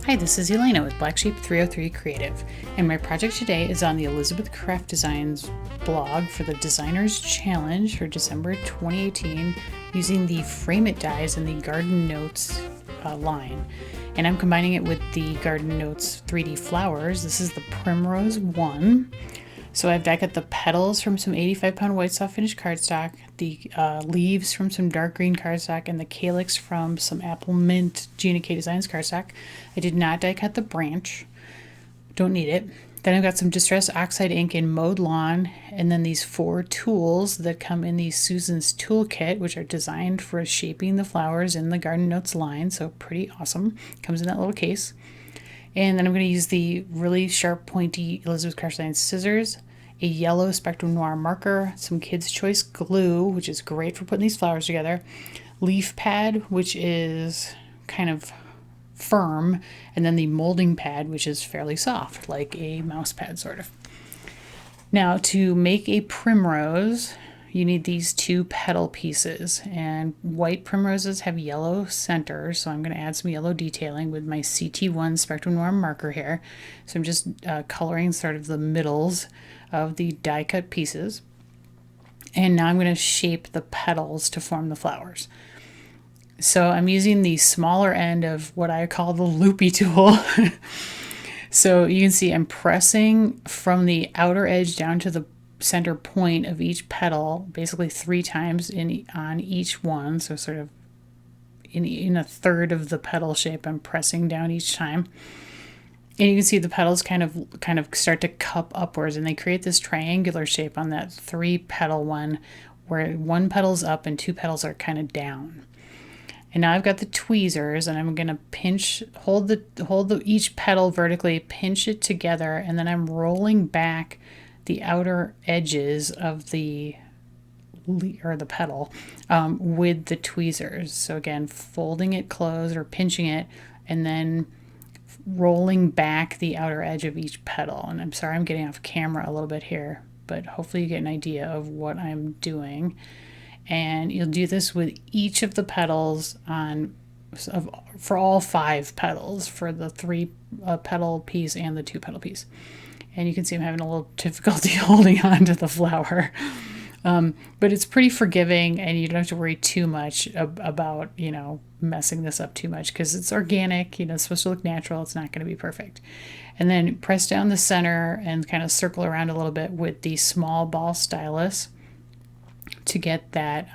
Hi, this is Elena with Black Sheep 303 Creative, and my project today is on the Elizabeth Craft Designs blog for the Designers Challenge for December 2018 using the Frame It dies in the Garden Notes line. And I'm combining it with the Garden Notes 3D flowers. This is the Primrose 1. So I've die cut the petals from some 85-pound white soft finish cardstock, the leaves from some dark green cardstock, and the calyx from some Applemint Gina K Designs cardstock. I did not die cut the branch. Don't need it. Then I've got some Distress Oxide ink in Mowed Lawn, and then these 4 tools that come in the Susan's Toolkit, which are designed for shaping the flowers in the Garden Notes line, so pretty awesome. Comes in that little case. And then I'm going to use the really sharp, pointy Elizabeth Craft Designs scissors, a yellow Spectrum Noir marker, some Kids' Choice glue, which is great for putting these flowers together, leaf pad, which is kind of firm, and then the molding pad, which is fairly soft, like a mouse pad, sort of. Now, to make a primrose, you need these 2 petal pieces, and white primroses have yellow centers, so I'm going to add some yellow detailing with my CT1 Spectrum Noir marker here. So I'm just coloring sort of the middles of the die cut pieces, and now I'm going to shape the petals to form the flowers. So I'm using the smaller end of what I call the loopy tool. So you can see I'm pressing from the outer edge down to the center point of each petal, basically 3 times on each one, so sort of in a third of the petal shape I'm pressing down each time. And you can see the petals kind of start to cup upwards, and they create this triangular shape on that 3 petal one where 1 petal's up and 2 petals are kind of down. And now I've got the tweezers, and I'm going to hold each petal vertically, pinch it together, and then I'm rolling back the outer edges of the petal with the tweezers. So again, folding it closed or pinching it, and then rolling back the outer edge of each petal. And I'm sorry I'm getting off camera a little bit here, but hopefully you get an idea of what I'm doing. And you'll do this with each of the petals for all 5 petals, for the 3 petal piece and the 2 petal piece. And you can see I'm having a little difficulty holding on to the flower. But it's pretty forgiving, and you don't have to worry too much about, messing this up too much, because it's organic, it's supposed to look natural. It's not going to be perfect. And then press down the center and kind of circle around a little bit with the small ball stylus to get that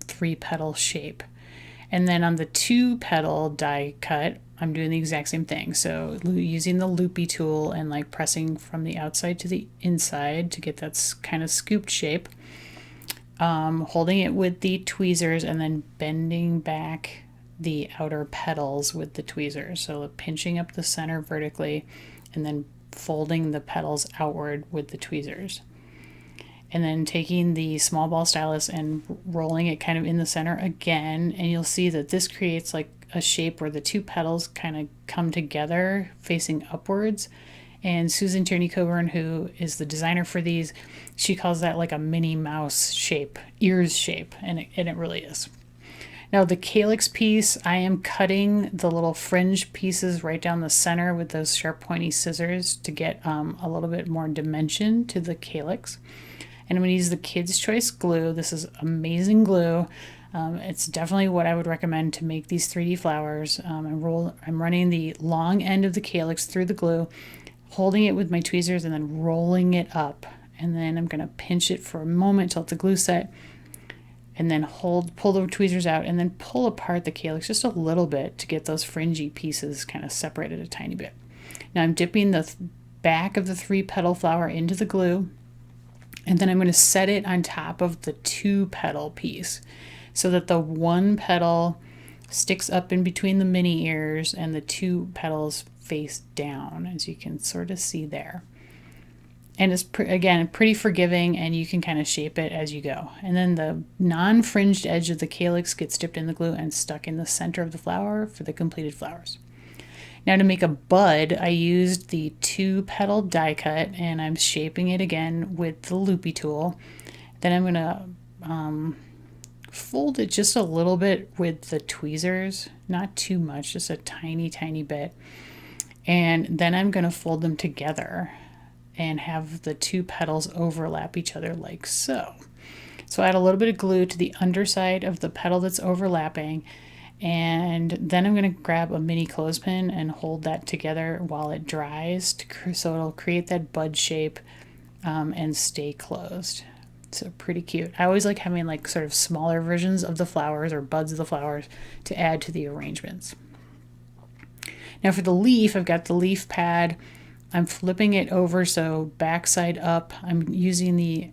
3 petal shape. And then on the 2 petal die cut, I'm doing the exact same thing. So using the loopy tool and like pressing from the outside to the inside to get that kind of scooped shape. Holding it with the tweezers and then bending back the outer petals with the tweezers. So pinching up the center vertically and then folding the petals outward with the tweezers. And then taking the small ball stylus and rolling it kind of in the center again. And you'll see that this creates like a shape where the 2 petals kind of come together facing upwards. And Susan Tierney Coburn, who is the designer for these, she calls that like a Minnie Mouse shape, ears shape, and it really is. Now the calyx piece, I am cutting the little fringe pieces right down the center with those sharp pointy scissors to get a little bit more dimension to the calyx. And I'm going to use the Kids' Choice glue. This is amazing glue. It's definitely what I would recommend to make these 3D flowers. I'm running the long end of the calyx through the glue, holding it with my tweezers, and then rolling it up. And then I'm going to pinch it for a moment till it's a glue set, and then pull the tweezers out, and then pull apart the calyx just a little bit to get those fringy pieces kind of separated a tiny bit. Now I'm dipping the back of the 3 petal flower into the glue, and then I'm going to set it on top of the 2 petal piece so that the 1 petal sticks up in between the mini ears and the 2 petals face down, as you can sort of see there. And it's, again, pretty forgiving, and you can kind of shape it as you go. And then the non-fringed edge of the calyx gets dipped in the glue and stuck in the center of the flower for the completed flowers. Now to make a bud, I used the 2 petal die cut, and I'm shaping it again with the loopy tool. Then I'm going to fold it just a little bit with the tweezers. not too much, just a tiny, tiny bit. And then I'm going to fold them together and have the two petals overlap each other like so. So add a little bit of glue to the underside of the petal that's overlapping, and then I'm going to grab a mini clothespin and hold that together while it dries so it'll create that bud shape and stay closed. So pretty cute. I always like having like sort of smaller versions of the flowers or buds of the flowers to add to the arrangements. Now for the leaf, I've got the leaf pad. I'm flipping it over so backside up. I'm using the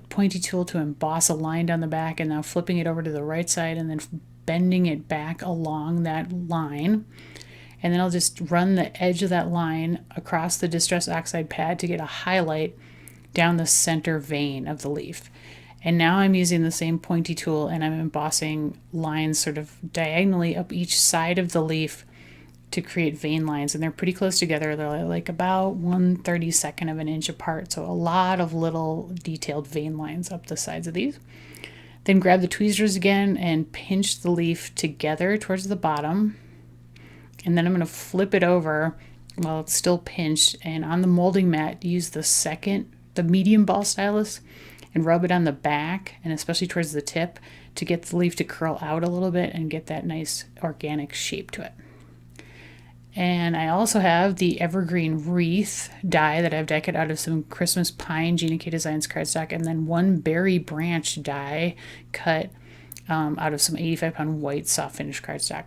pointy tool to emboss a line down the back, and now flipping it over to the right side and then bending it back along that line. And then I'll just run the edge of that line across the Distress Oxide pad to get a highlight down the center vein of the leaf. And now I'm using the same pointy tool and I'm embossing lines sort of diagonally up each side of the leaf to create vein lines, and they're pretty close together. They're like about 1/32 of an inch apart, so a lot of little detailed vein lines up the sides of these. Then grab the tweezers again and pinch the leaf together towards the bottom, and then I'm going to flip it over while it's still pinched, and on the molding mat use the medium ball stylus and rub it on the back and especially towards the tip to get the leaf to curl out a little bit and get that nice organic shape to it. And I also have the Evergreen Wreath die that I've die cut out of some Christmas Pine Gina K Designs cardstock, and then one berry branch die cut out of some 85-pound white soft finish cardstock.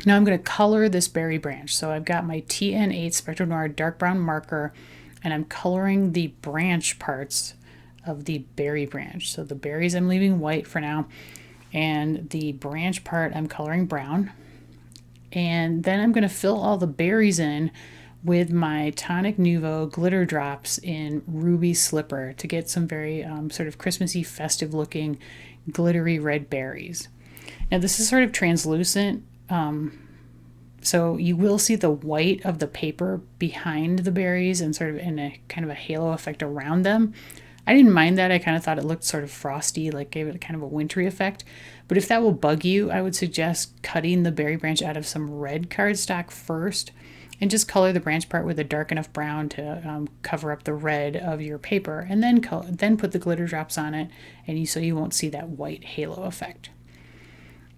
Now I'm going to color this berry branch. So I've got my TN8 Spectrum Noir dark brown marker, and I'm coloring the branch parts of the berry branch. So the berries I'm leaving white for now, and the branch part I'm coloring brown. And then I'm going to fill all the berries in with my Tonic Nuvo glitter drops in Ruby Slipper to get some very sort of Christmassy, festive looking glittery red berries. Now this is sort of translucent, so you will see the white of the paper behind the berries and sort of in a kind of a halo effect around them. I didn't mind that. I kind of thought it looked sort of frosty, like gave it kind of a wintry effect. But if that will bug you, I would suggest cutting the berry branch out of some red cardstock first and just color the branch part with a dark enough brown to cover up the red of your paper, and then put the glitter drops on it, and so you won't see that white halo effect.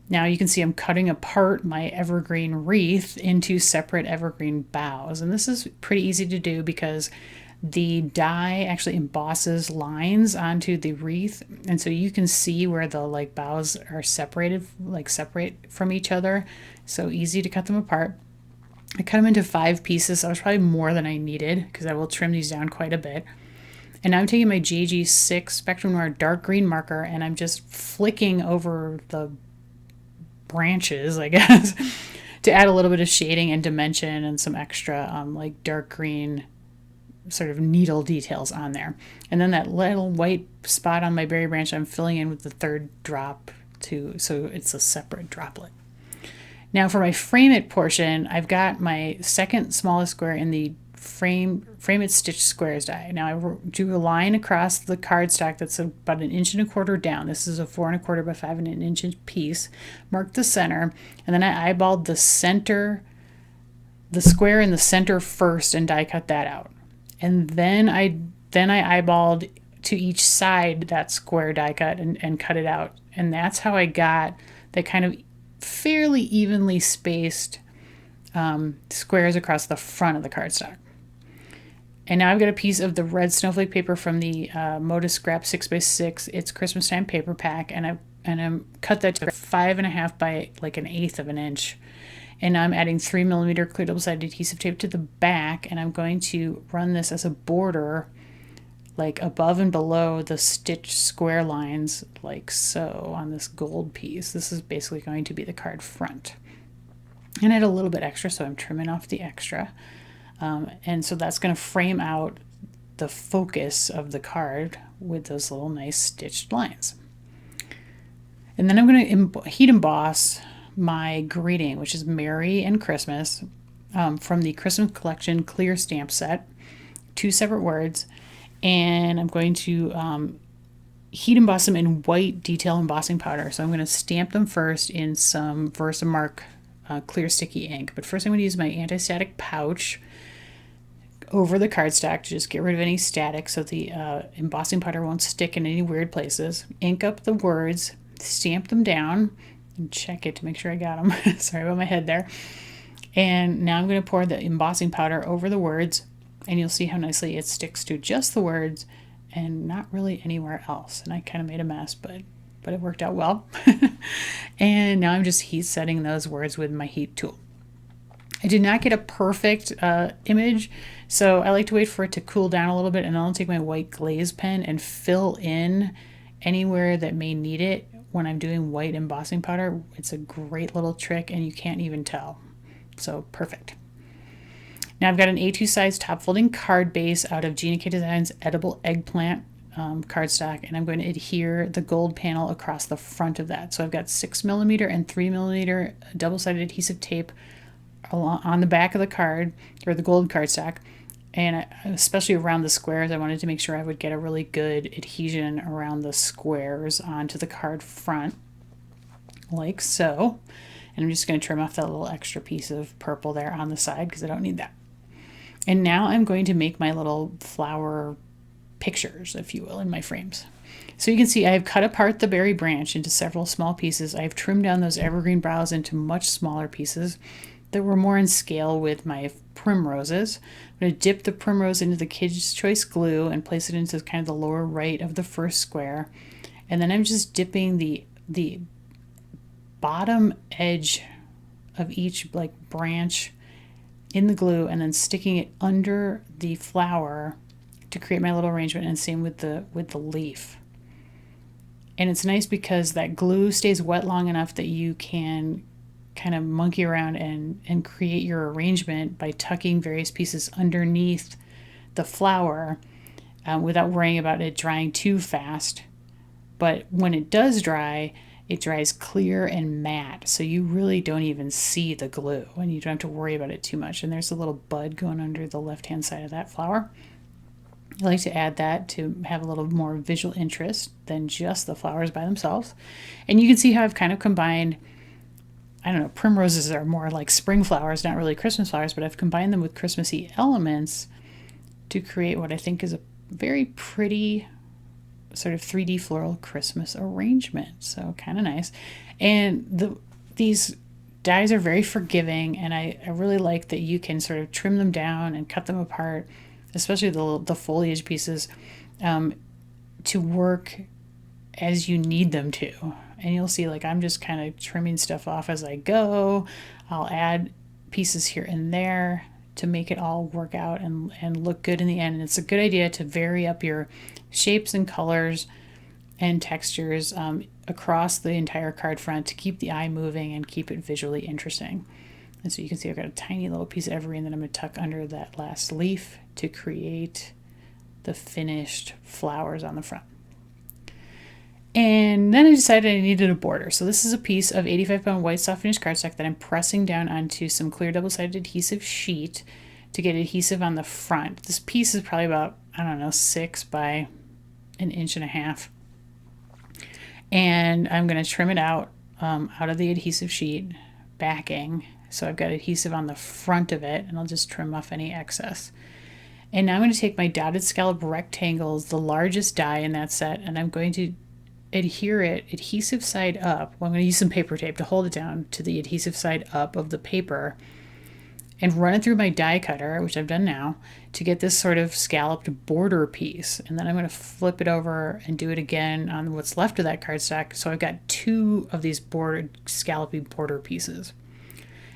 Now you can see I'm cutting apart my evergreen wreath into separate evergreen boughs, and this is pretty easy to do because the die actually embosses lines onto the wreath, and so you can see where the boughs are separate from each other. So easy to cut them apart. I cut them into 5 pieces. So that was probably more than I needed because I will trim these down quite a bit. And now I'm taking my JG6 Spectrum Noir dark green marker and I'm just flicking over the branches, I guess, to add a little bit of shading and dimension and some extra dark green sort of needle details on there. And then that little white spot on my berry branch I'm filling in with the 3rd drop too, so it's a separate droplet. Now for my frame it portion, I've got my second smallest square in the frame it stitch squares die. Now I drew a line across the cardstock that's about 1.25 inches down. This is a 4 1/4 by 5 inch piece. Marked the center, and then I eyeballed the square in the center first and die cut that out. And then I eyeballed to each side that square die cut and cut it out. And that's how I got the kind of fairly evenly spaced squares across the front of the cardstock. And now I've got a piece of the red snowflake paper from the Modus Scrap 6x6. It's Christmas time paper pack, and I'm cut that to 5.5 by 1/8 of an inch. And I'm adding 3mm clear double-sided adhesive tape to the back, and I'm going to run this as a border above and below the stitched square lines like so on this gold piece. This is basically going to be the card front. And I had a little bit extra, so I'm trimming off the extra. And so that's going to frame out the focus of the card with those little nice stitched lines. And then I'm going to heat emboss my greeting, which is Merry and Christmas, from the Christmas Collection clear stamp set, 2 separate words, and I'm going to heat emboss them in white detail embossing powder. So I'm going to stamp them first in some Versamark clear sticky ink. But first I'm going to use my anti-static pouch over the cardstock to just get rid of any static so the embossing powder won't stick in any weird places. Ink up the words, stamp them down, and check it to make sure I got them. Sorry about my head there. And now I'm going to pour the embossing powder over the words, and you'll see how nicely it sticks to just the words and not really anywhere else. And I kind of made a mess, but it worked out well. And now I'm just heat setting those words with my heat tool. I did not get a perfect image, so I like to wait for it to cool down a little bit, and then I'll take my white glaze pen and fill in anywhere that may need it when I'm doing white embossing powder. It's a great little trick, and you can't even tell. So perfect. Now I've got an A2 size top folding card base out of Gina K Designs Edible Eggplant cardstock, and I'm going to adhere the gold panel across the front of that. So I've got 6mm and 3mm double-sided adhesive tape on the back of the card, or the gold cardstock, and especially around the squares, I wanted to make sure I would get a really good adhesion around the squares onto the card front, like so. And I'm just going to trim off that little extra piece of purple there on the side because I don't need that. And now I'm going to make my little flower pictures, if you will, in my frames. So you can see I have cut apart the berry branch into several small pieces. I've trimmed down those evergreen boughs into much smaller pieces that were more in scale with my primroses. I'm going to dip the primrose into the Kids' Choice glue and place it into kind of the lower right of the first square. And then I'm just dipping the bottom edge of each like branch in the glue and then sticking it under the flower to create my little arrangement, and same with the leaf. And it's nice because that glue stays wet long enough that you can kind of monkey around and create your arrangement by tucking various pieces underneath the flower without worrying about it drying too fast. But when it does dry, it dries clear and matte, so you really don't even see the glue and you don't have to worry about it too much. And there's a little bud going under the left-hand side of that flower. I like to add that to have a little more visual interest than just the flowers by themselves. And you can see how I've kind of combined, I don't know, primroses are more like spring flowers, not really Christmas flowers, but I've combined them with Christmassy elements to create what I think is a very pretty sort of 3D floral Christmas arrangement. So kind of nice. And these dies are very forgiving, and I really like that you can sort of trim them down and cut them apart, especially the foliage pieces, to work as you need them to. And you'll see, like, I'm just kind of trimming stuff off as I go. I'll add pieces here and there to make it all work out and look good in the end. And it's a good idea to vary up your shapes and colors and textures across the entire card front to keep the eye moving and keep it visually interesting. And so you can see I've got a tiny little piece of evergreen that I'm going to tuck under that last leaf to create the finished flowers on the front. And then I decided I needed a border. So this is a piece of 85-pound white soft finish cardstock that I'm pressing down onto some clear double-sided adhesive sheet to get adhesive on the front. This piece is probably about, I don't know, 6 by 1.5 inches. And I'm going to trim it out of the adhesive sheet backing. So I've got adhesive on the front of it, and I'll just trim off any excess. And now I'm going to take my dotted scallop rectangles, the largest die in that set, and I'm going to adhere it adhesive side up. Well, I'm going to use some paper tape to hold it down to the adhesive side up of the paper and run it through my die cutter, which I've done now, to get this sort of scalloped border piece. And then I'm going to flip it over and do it again on what's left of that cardstock. So I've got 2 of these scallopy border pieces.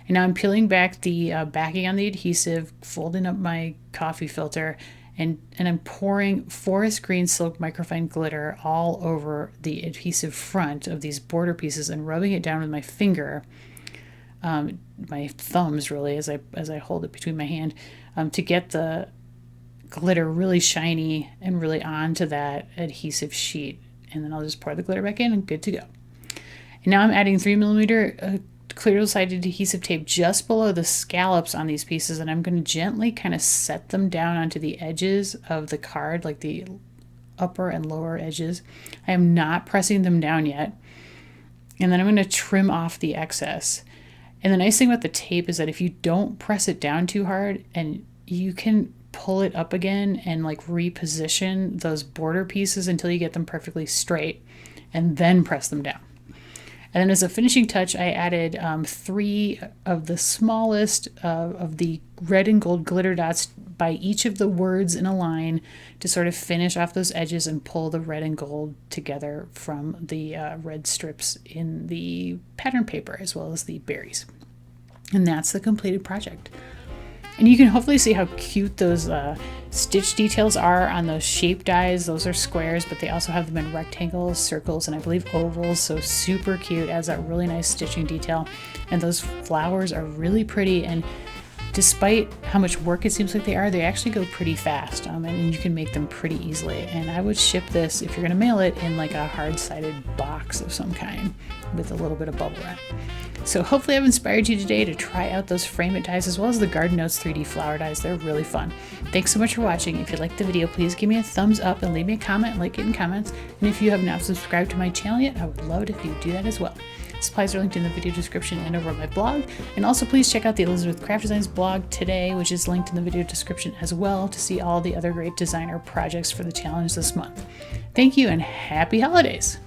And now I'm peeling back the backing on the adhesive, folding up my coffee filter, and I'm pouring forest green silk microfine glitter all over the adhesive front of these border pieces and rubbing it down with my finger, my thumbs really, as I hold it between my hand, to get the glitter really shiny and really onto that adhesive sheet. And then I'll just pour the glitter back in and good to go. And now I'm adding 3mm clear double-sided adhesive tape just below the scallops on these pieces, and I'm going to gently kind of set them down onto the edges of the card, like the upper and lower edges. I am not pressing them down yet. And then I'm going to trim off the excess. And the nice thing about the tape is that if you don't press it down too hard, and you can pull it up again and like reposition those border pieces until you get them perfectly straight, and then press them down. And then as a finishing touch, I added 3 of the smallest of the red and gold glitter dots by each of the words in a line to sort of finish off those edges and pull the red and gold together from the red strips in the pattern paper, as well as the berries. And that's the completed project. And you can hopefully see how cute those stitch details are on those shape dies. Those are squares, but they also have them in rectangles, circles, and I believe ovals. So super cute, adds that really nice stitching detail. And those flowers are really pretty. And despite how much work it seems like they actually go pretty fast. And you can make them pretty easily. And I would ship this, if you're gonna mail it, in like a hard-sided box of some kind with a little bit of bubble wrap. So hopefully I've inspired you today to try out those frame it dies as well as the Garden Notes 3D flower dies. They're really fun. Thanks so much for watching. If you liked the video, please give me a thumbs up and leave me a comment, like it in comments. And if you have not subscribed to my channel yet, I would love it if you do that as well. Supplies are linked in the video description and over on my blog. And also please check out the Elizabeth Craft Designs blog today, which is linked in the video description as well, to see all the other great designer projects for the challenge this month. Thank you and happy holidays!